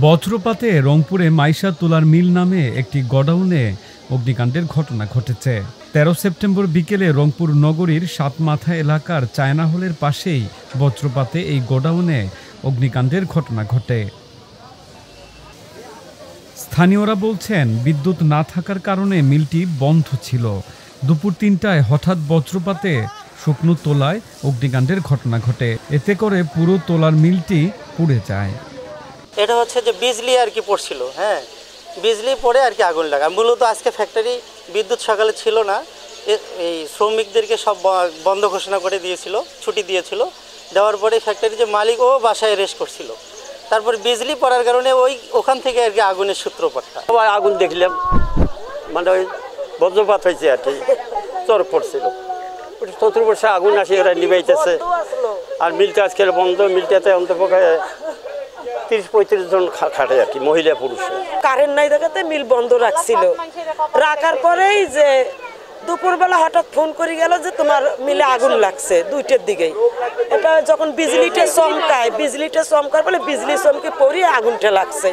বজ্রপাতে রংপুরে মাইশা তুলার মিল নামে একটি গোডাউনে অগ্নিকাণ্ডের ঘটনা ঘটেছে। ১৩ সেপ্টেম্বর বিকেলে রংপুর নগরীর সাতমাথা এলাকার চায়না হলের পাশেই বজ্রপাতে এই গোডাউনে অগ্নিকাণ্ডের ঘটনা ঘটে। স্থানীয়রা বলছেন, বিদ্যুৎ না থাকার কারণে মিলটি বন্ধ ছিল। দুপুর ৩টায় হঠাৎ বজ্রপাতে শুকনো তোলায় অগ্নিকাণ্ডের ঘটনা ঘটে। এতে করে পুরো তোলার মিলটি পুড়ে যায়। এটা হচ্ছে যে বিজলি আর কি পড়ছিল, হ্যাঁ, বিজলি পড়ে আর কি আগুন লাগা। মূলত আজকে ফ্যাক্টরি বিদ্যুৎ সকালে ছিল না, এই শ্রমিকদেরকে সব বন্ধ ঘোষণা করে দিয়েছিল, ছুটি দিয়েছিল। দেওয়ার পরে ফ্যাক্টরি যে মালিক ও বাসায় রেস্ট করছিল, তারপর বিজলি পড়ার কারণে ওখান থেকে আর কি আগুনের সূত্রপাতটা। আগুন দেখলাম, মানে ওই বজ্রপাত হয়েছে আর কি, চর পড়ছিল, চতুর্বর্ষে আগুন আসে ওরা নিবাইতেছে। আর মিলটা আজকে বন্ধ, মিলটাতে অন্তপক্ষে ৩০-৩৫ জন খাটে আর কি, মহিলা পুরুষ। কারেন্ট নাই দেখাতে মিল বন্ধ রাখছিল, রাখার পরেই যে দুপুরবেলা হঠাৎ ফোন করে গেল যে তোমার মিলে আগুন লাগছে 2টার দিকেই। এটা যখন বিজলিটা চমকায় বলে বিজলি চমকে পড়ে আগুনটা লাগছে।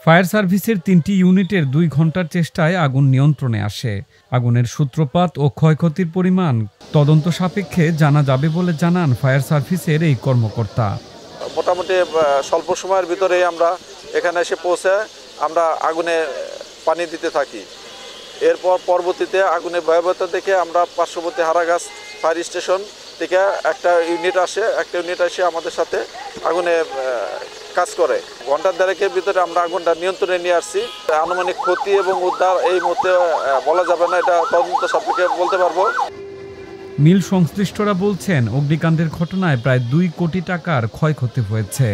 ফায়ার সার্ভিসের ৩টি ইউনিটের ২ ঘন্টার চেষ্টায় আগুন নিয়ন্ত্রণে আসে। আগুনের সূত্রপাত ও ক্ষয়ক্ষতির পরিমাণ তদন্ত সাপেক্ষে জানা যাবে বলে জানান ফায়ার সার্ভিসের এই কর্মকর্তা। মোটামুটি স্বল্প সময়ের ভিতরে আমরা এখানে এসে পৌঁছে আমরা আগুনে পানি দিতে থাকি। এরপর পরবর্তীতে আগুনের ভয়াবহতা দেখে আমরা পার্শ্ববর্তী হারাগাছ ফায়ার স্টেশন থেকে একটা ইউনিট এসে আমাদের সাথে আগুনে কাজ করে। ঘন্টার দেড়েকের ভিতরে আমরা আগুনটা নিয়ন্ত্রণে নিয়ে আসছি। আনুমানিক ক্ষতি এবং উদ্ধার এই মুহূর্তে বলা যাবে না, এটা তদন্ত সাপেক্ষে বলতে পারবো। মিল সংশ্লিষ্টরা বলছেন, অগ্নিকাণ্ডের ঘটনায় প্রায় ২ কোটি টাকার ক্ষয়ক্ষতি হয়েছে।